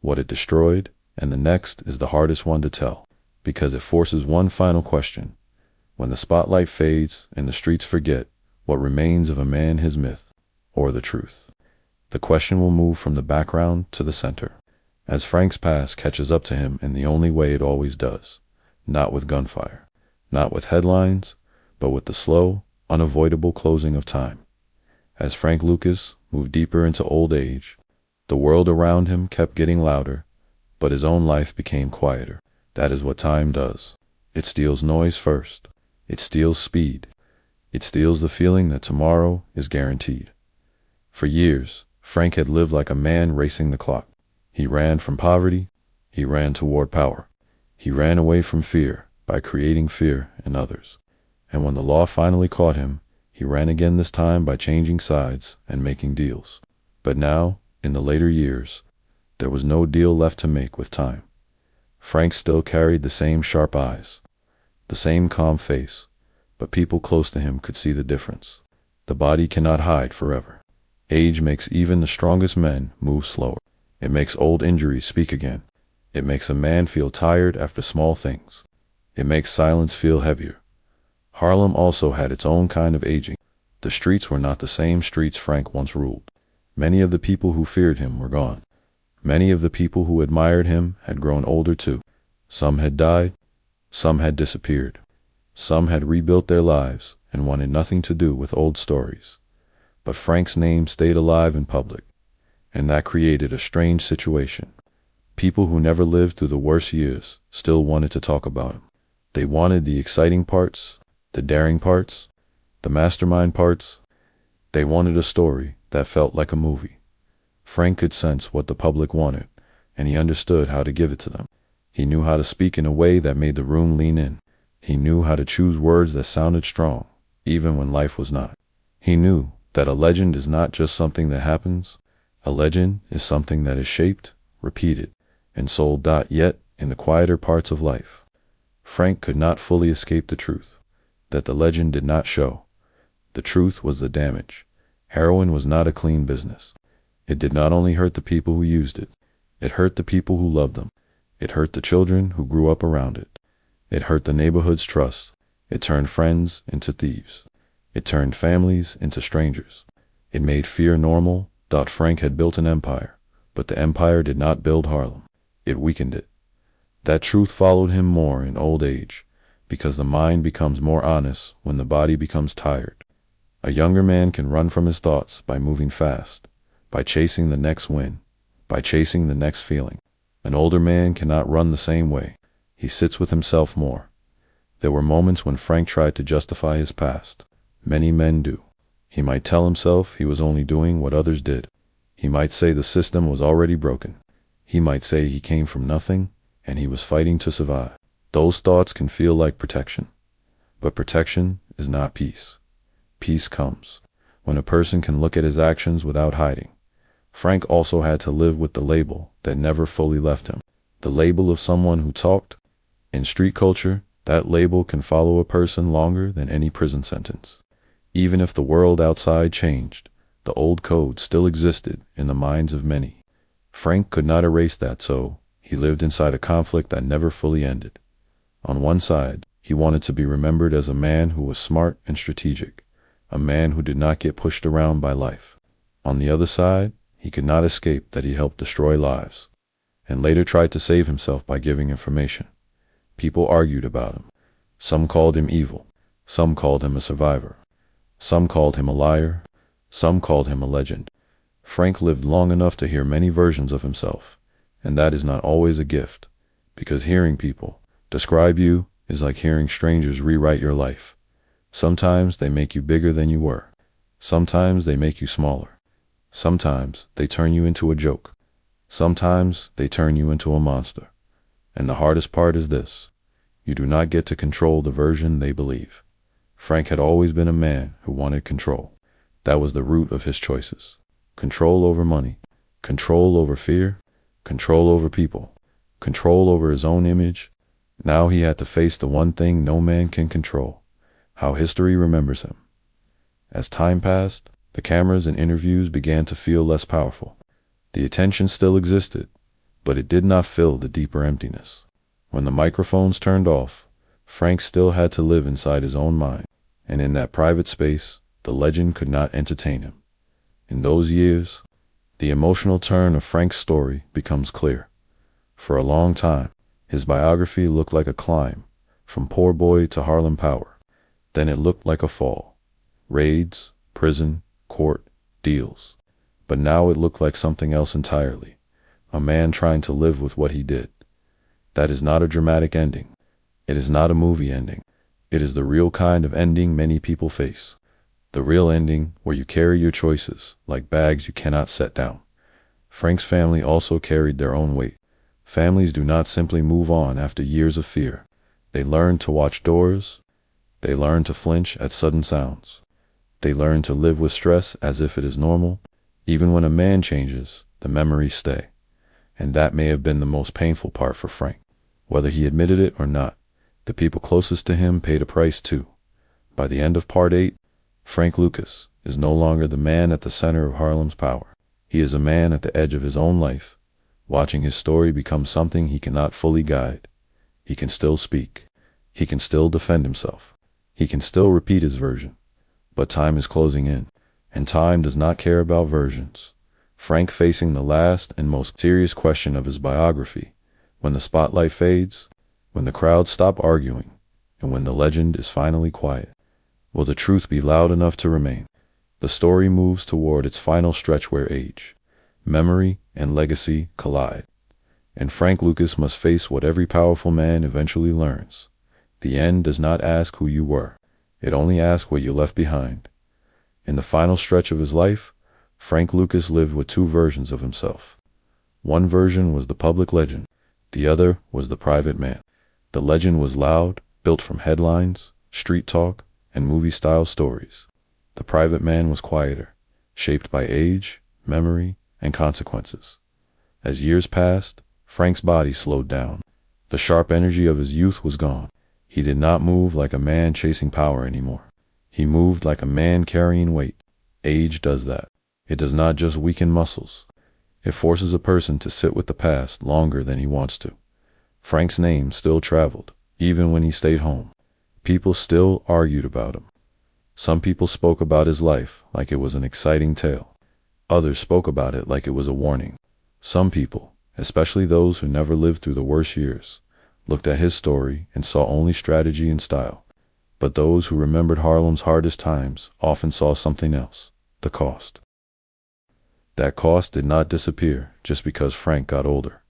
what it destroyed, and the next is the hardest one to tell, because it forces one final question. When the spotlight fades and the streets forget, what remains of a man, his myth, or the truth? The question will move from the background to the center, as Frank's past catches up to him in the only way it always does, not with gunfire, not with headlines, but with the slow, unavoidable closing of time. As Frank Lucas moved deeper into old age, the world around him kept getting louder, but his own life became quieter. That is what time does. It steals noise first. It steals speed. It steals the feeling that tomorrow is guaranteed. For years, Frank had lived like a man racing the clock. He ran from poverty. He ran toward power. He ran away from fear by creating fear in others. And when the law finally caught him, he ran again, this time by changing sides and making deals. But now, in the later years, there was no deal left to make with time. Frank still carried the same sharp eyes, the same calm face, but people close to him could see the difference. The body cannot hide forever. Age makes even the strongest men move slower. It makes old injuries speak again. It makes a man feel tired after small things. It makes silence feel heavier. Harlem also had its own kind of aging. The streets were not the same streets Frank once ruled. Many of the people who feared him were gone. Many of the people who admired him had grown older too. Some had died. Some had disappeared. Some had rebuilt their lives and wanted nothing to do with old stories. But Frank's name stayed alive in public, and that created a strange situation. People who never lived through the worst years still wanted to talk about him. They wanted the exciting parts, the daring parts, the mastermind parts. They wanted a story that felt like a movie. Frank could sense what the public wanted, and he understood how to give it to them. He knew how to speak in a way that made the room lean in. He knew how to choose words that sounded strong, even when life was not. He knew that a legend is not just something that happens. A legend is something that is shaped, repeated, and sold. Yet, in the quieter parts of life, Frank could not fully escape the truth that the legend did not show. The truth was the damage. Heroin was not a clean business. It did not only hurt the people who used it, it hurt the people who loved them. It hurt the children who grew up around it. It hurt the neighborhood's trust. It turned friends into thieves. It turned families into strangers. It made fear normal. Frank had built an empire, but the empire did not build Harlem. It weakened it. That truth followed him more in old age, because the mind becomes more honest when the body becomes tired. A younger man can run from his thoughts by moving fast, by chasing the next win, by chasing the next feeling. An older man cannot run the same way. He sits with himself more. There were moments when Frank tried to justify his past. Many men do. He might tell himself he was only doing what others did. He might say the system was already broken. He might say he came from nothing and he was fighting to survive. Those thoughts can feel like protection. But protection is not peace. Peace comes when a person can look at his actions without hiding. Frank also had to live with the label that never fully left him. The label of someone who talked. In street culture, that label can follow a person longer than any prison sentence. Even if the world outside changed, the old code still existed in the minds of many. Frank could not erase that, so he lived inside a conflict that never fully ended. On one side, he wanted to be remembered as a man who was smart and strategic, a man who did not get pushed around by life. On the other side, he could not escape that he helped destroy lives, and later tried to save himself by giving information. People argued about him. Some called him evil. Some called him a survivor. Some called him a liar. Some called him a legend. Frank lived long enough to hear many versions of himself, and that is not always a gift, because hearing people describe you is like hearing strangers rewrite your life. Sometimes they make you bigger than you were. Sometimes they make you smaller. Sometimes they turn you into a joke. Sometimes they turn you into a monster. And the hardest part is this: you do not get to control the version they believe. Frank had always been a man who wanted control. That was the root of his choices. Control over money, control over fear, control over people, control over his own image. Now he had to face the one thing no man can control: how history remembers him. As time passed, the cameras and interviews began to feel less powerful. The attention still existed, but it did not fill the deeper emptiness. When the microphones turned off, Frank still had to live inside his own mind, and in that private space, the legend could not entertain him. In those years, the emotional turn of Frank's story becomes clear. For a long time, his biography looked like a climb, from poor boy to Harlem power. Then it looked like a fall. Raids, prison, court, deals. But now it looked like something else entirely. A man trying to live with what he did. That is not a dramatic ending. It is not a movie ending. It is the real kind of ending many people face. The real ending where you carry your choices like bags you cannot set down. Frank's family also carried their own weight. Families do not simply move on after years of fear. They learn to watch doors. They learn to flinch at sudden sounds. They learn to live with stress as if it is normal. Even when a man changes, the memories stay. And that may have been the most painful part for Frank. Whether he admitted it or not, the people closest to him paid a price too. By the end of Part 8, Frank Lucas is no longer the man at the center of Harlem's power. He is a man at the edge of his own life, watching his story become something he cannot fully guide. He can still speak. He can still defend himself. He can still repeat his version. But time is closing in, and time does not care about versions. Frank facing the last and most serious question of his biography, when the spotlight fades, when the crowd stop arguing, and when the legend is finally quiet. Will the truth be loud enough to remain? The story moves toward its final stretch where age, memory, and legacy collide. And Frank Lucas must face what every powerful man eventually learns. The end does not ask who you were. It only asks what you left behind. In the final stretch of his life, Frank Lucas lived with two versions of himself. One version was the public legend. The other was the private man. The legend was loud, built from headlines, street talk, and movie-style stories. The private man was quieter, shaped by age, memory, and consequences. As years passed, Frank's body slowed down. The sharp energy of his youth was gone. He did not move like a man chasing power anymore. He moved like a man carrying weight. Age does that. It does not just weaken muscles. It forces a person to sit with the past longer than he wants to. Frank's name still traveled, even when he stayed home. People still argued about him. Some people spoke about his life like it was an exciting tale. Others spoke about it like it was a warning. Some people, especially those who never lived through the worst years, looked at his story and saw only strategy and style. But those who remembered Harlem's hardest times often saw something else: the cost. That cost did not disappear just because Frank got older.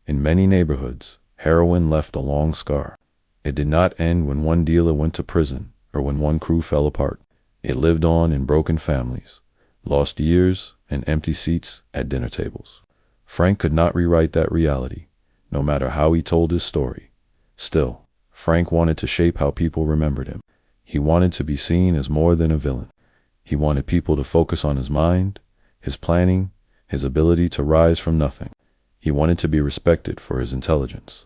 In many neighborhoods, heroin left a long scar. It did not end when one dealer went to prison or when one crew fell apart. It lived on in broken families, lost years, and empty seats at dinner tables. Frank could not rewrite that reality, no matter how he told his story. Still, Frank wanted to shape how people remembered him. He wanted to be seen as more than a villain. He wanted people to focus on his mind, his planning, his ability to rise from nothing. He wanted to be respected for his intelligence.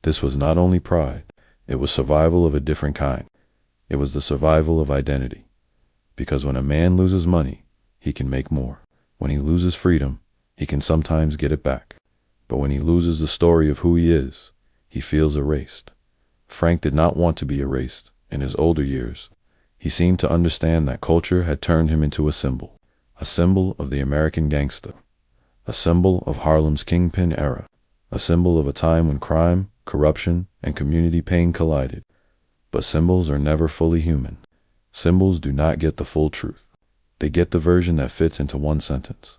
This was not only pride, it was survival of a different kind. It was the survival of identity. Because when a man loses money, he can make more. When he loses freedom, he can sometimes get it back. But when he loses the story of who he is, he feels erased. Frank did not want to be erased. In his older years, he seemed to understand that culture had turned him into a symbol of the American gangster, a symbol of Harlem's Kingpin era, a symbol of a time when crime, corruption, and community pain collided. But symbols are never fully human. Symbols do not get the full truth. They get the version that fits into one sentence.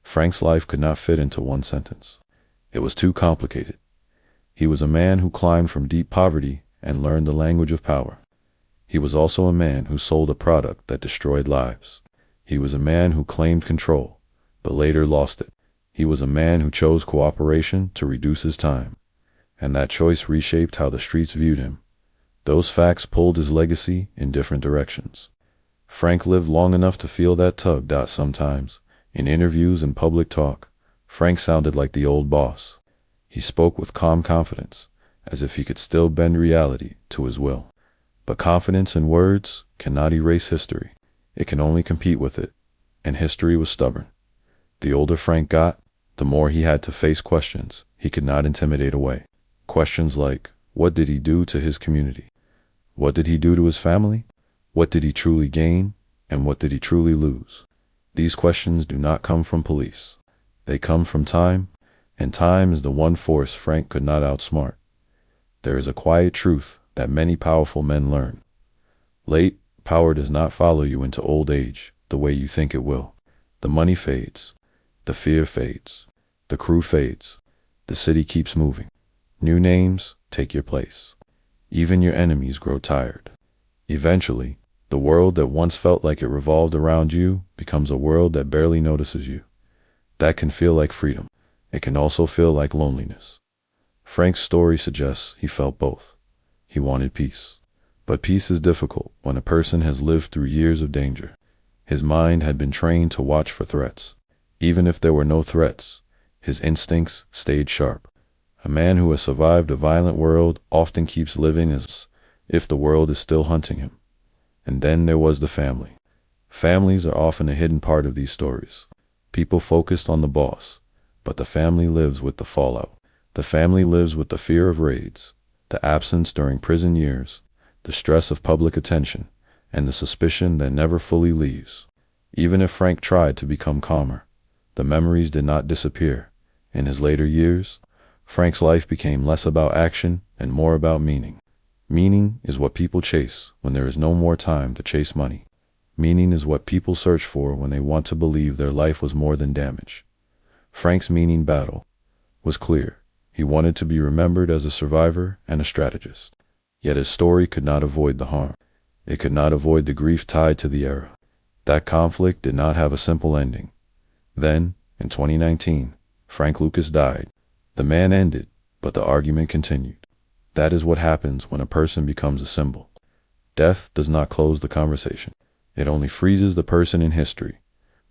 Frank's life could not fit into one sentence. It was too complicated. He was a man who climbed from deep poverty and learned the language of power. He was also a man who sold a product that destroyed lives. He was a man who claimed control, but later lost it. He was a man who chose cooperation to reduce his time, and that choice reshaped how the streets viewed him. Those facts pulled his legacy in different directions. Frank lived long enough to feel that tug. Sometimes, in interviews and public talk, Frank sounded like the old boss. He spoke with calm confidence, as if he could still bend reality to his will. But confidence in words cannot erase history. It can only compete with it, and history was stubborn. The older Frank got, the more he had to face questions he could not intimidate away. Questions like, what did he do to his community? What did he do to his family? What did he truly gain, and what did he truly lose? These questions do not come from police. They come from time, and time is the one force Frank could not outsmart. There is a quiet truth that many powerful men learn. Late power does not follow you into old age the way you think it will. The money fades. The fear fades. The crew fades. The city keeps moving. New names take your place. Even your enemies grow tired. Eventually, the world that once felt like it revolved around you becomes a world that barely notices you. That can feel like freedom. It can also feel like loneliness. Frank's story suggests he felt both. He wanted peace. But peace is difficult when a person has lived through years of danger. His mind had been trained to watch for threats. Even if there were no threats, his instincts stayed sharp. A man who has survived a violent world often keeps living as if the world is still hunting him. And then there was the family. Families are often a hidden part of these stories. People focused on the boss, but the family lives with the fallout. The family lives with the fear of raids, the absence during prison years, the stress of public attention, and the suspicion that never fully leaves. Even if Frank tried to become calmer, the memories did not disappear. In his later years, Frank's life became less about action and more about meaning. Meaning is what people chase when there is no more time to chase money. Meaning is what people search for when they want to believe their life was more than damage. Frank's meaning battle was clear. He wanted to be remembered as a survivor and a strategist. Yet his story could not avoid the harm. It could not avoid the grief tied to the era. That conflict did not have a simple ending. Then, in 2019, Frank Lucas died. The man ended, but the argument continued. That is what happens when a person becomes a symbol. Death does not close the conversation. It only freezes the person in history,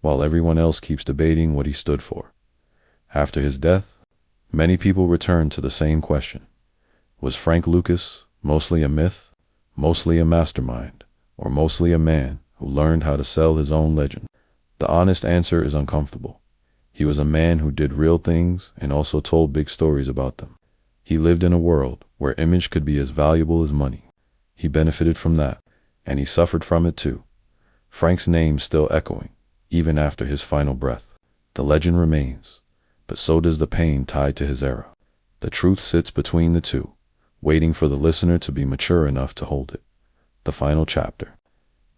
while everyone else keeps debating what he stood for. After his death, many people return to the same question. Was Frank Lucas mostly a myth, mostly a mastermind, or mostly a man who learned how to sell his own legend? The honest answer is uncomfortable. He was a man who did real things and also told big stories about them. He lived in a world where image could be as valuable as money. He benefited from that, and he suffered from it too. Frank's name still echoing, even after his final breath. The legend remains, but so does the pain tied to his era. The truth sits between the two, waiting for the listener to be mature enough to hold it. The final chapter.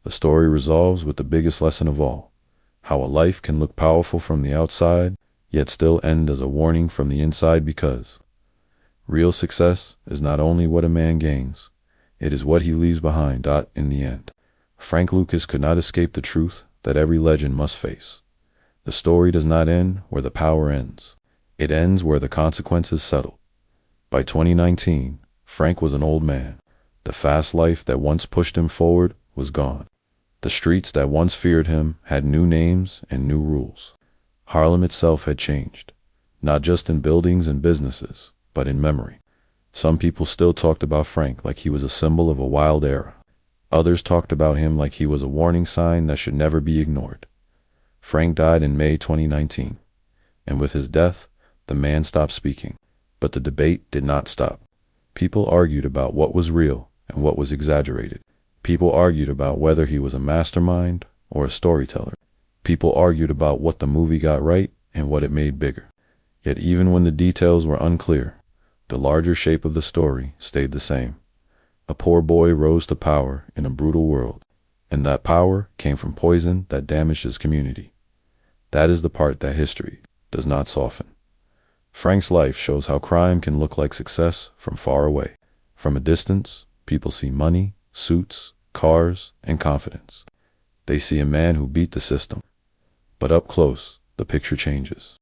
The story resolves with the biggest lesson of all: how a life can look powerful from the outside, yet still end as a warning from the inside, because real success is not only what a man gains, it is what he leaves behind. In the end, Frank Lucas could not escape the truth that every legend must face. The story does not end where the power ends. It ends where the consequences settle. By 2019, Frank was an old man. The fast life that once pushed him forward was gone. The streets that once feared him had new names and new rules. Harlem itself had changed, not just in buildings and businesses, but in memory. Some people still talked about Frank like he was a symbol of a wild era. Others talked about him like he was a warning sign that should never be ignored. Frank died in May 2019, and with his death, the man stopped speaking. But the debate did not stop. People argued about what was real and what was exaggerated. People argued about whether he was a mastermind or a storyteller. People argued about what the movie got right and what it made bigger. Yet even when the details were unclear, the larger shape of the story stayed the same. A poor boy rose to power in a brutal world, and that power came from poison that damaged his community. That is the part that history does not soften. Frank's life shows how crime can look like success from far away. From a distance, people see money, suits, cars, and confidence. They see a man who beat the system. But up close, the picture changes.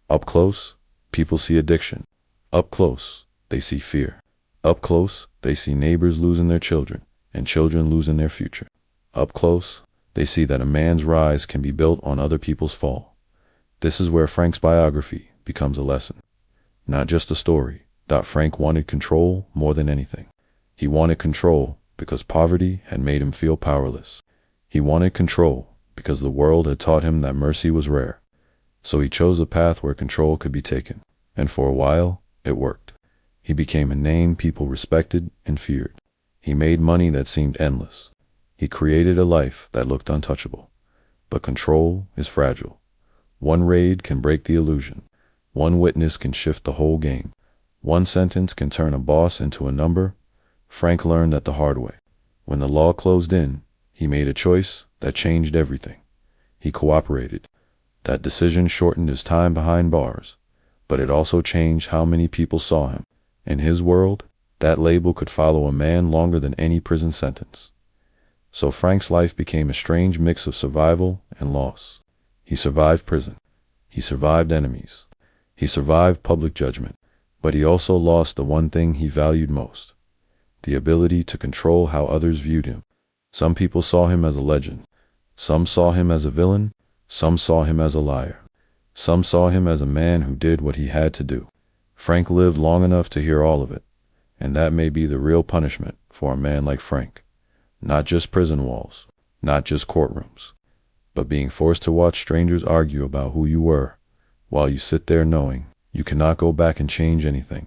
Up close, people see addiction. Up close, they see fear. Up close, they see neighbors losing their children and children losing their future. Up close, they see that a man's rise can be built on other people's fall. This is where Frank's biography becomes a lesson, not just a story. Frank wanted control more than anything. He wanted control because poverty had made him feel powerless. He wanted control because the world had taught him that mercy was rare. So he chose a path where control could be taken, and for a while, it worked. He became a name people respected and feared. He made money that seemed endless. He created a life that looked untouchable. But control is fragile. One raid can break the illusion. One witness can shift the whole game. One sentence can turn a boss into a number. Frank learned that the hard way. When the law closed in, he made a choice that changed everything. He cooperated. That decision shortened his time behind bars, but it also changed how many people saw him. In his world, that label could follow a man longer than any prison sentence. So Frank's life became a strange mix of survival and loss. He survived prison. He survived enemies. He survived public judgment. But he also lost the one thing he valued most: the ability to control how others viewed him. Some people saw him as a legend. Some saw him as a villain. Some saw him as a liar. Some saw him as a man who did what he had to do. Frank lived long enough to hear all of it, and that may be the real punishment for a man like Frank. Not just prison walls, not just courtrooms, but being forced to watch strangers argue about who you were, while you sit there knowing you cannot go back and change anything.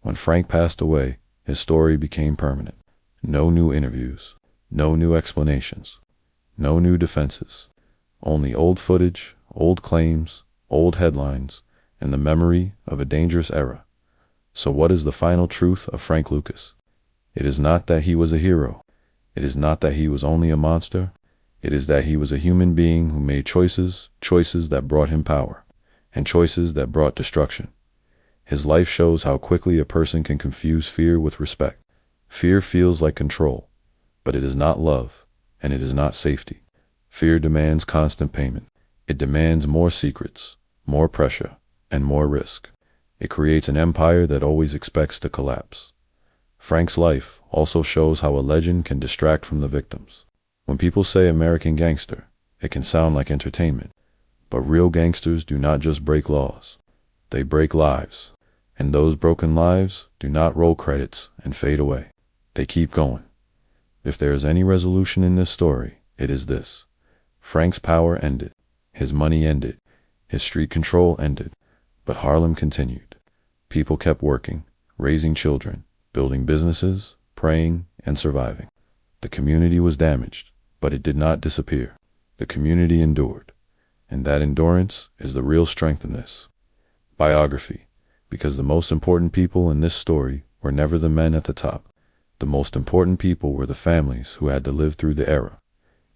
When Frank passed away, his story became permanent. No new interviews, no new explanations, no new defenses. Only old footage, old claims, old headlines, and the memory of a dangerous era. So what is the final truth of Frank Lucas? It is not that he was a hero. It is not that he was only a monster. It is that he was a human being who made choices that brought him power, and choices that brought destruction. His life shows how quickly a person can confuse fear with respect. Fear feels like control, but it is not love, and it is not safety. Fear demands constant payment. It demands more secrets, more pressure, and more risk. It creates an empire that always expects to collapse. Frank's life also shows how a legend can distract from the victims. When people say American gangster, it can sound like entertainment, but real gangsters do not just break laws. They break lives, and those broken lives do not roll credits and fade away. They keep going. If there is any resolution in this story, it is this. Frank's power ended, his money ended, his street control ended, but Harlem continued. People kept working, raising children, building businesses, praying, and surviving. The community was damaged, but it did not disappear. The community endured, and that endurance is the real strength in this biography, because the most important people in this story were never the men at the top. The most important people were the families who had to live through the era,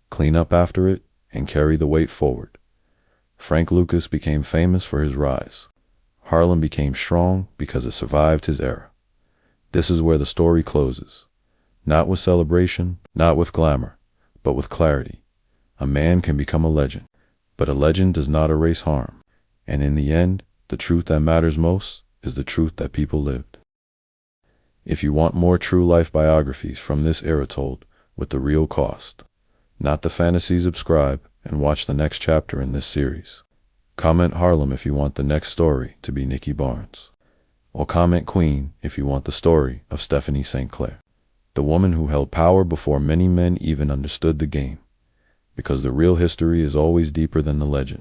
clean up after it, and carry the weight forward. Frank Lucas became famous for his rise. Harlem became strong because it survived his era. This is where the story closes. Not with celebration, not with glamour, but with clarity. A man can become a legend, but a legend does not erase harm. And in the end, the truth that matters most is the truth that people lived. If you want more true life biographies from this era told with the real cost, not the fantasy, subscribe and watch the next chapter in this series. Comment Harlem if you want the next story to be Nikki Barnes. Or comment Queen if you want the story of Stephanie St. Clair, the woman who held power before many men even understood the game. Because the real history is always deeper than the legend.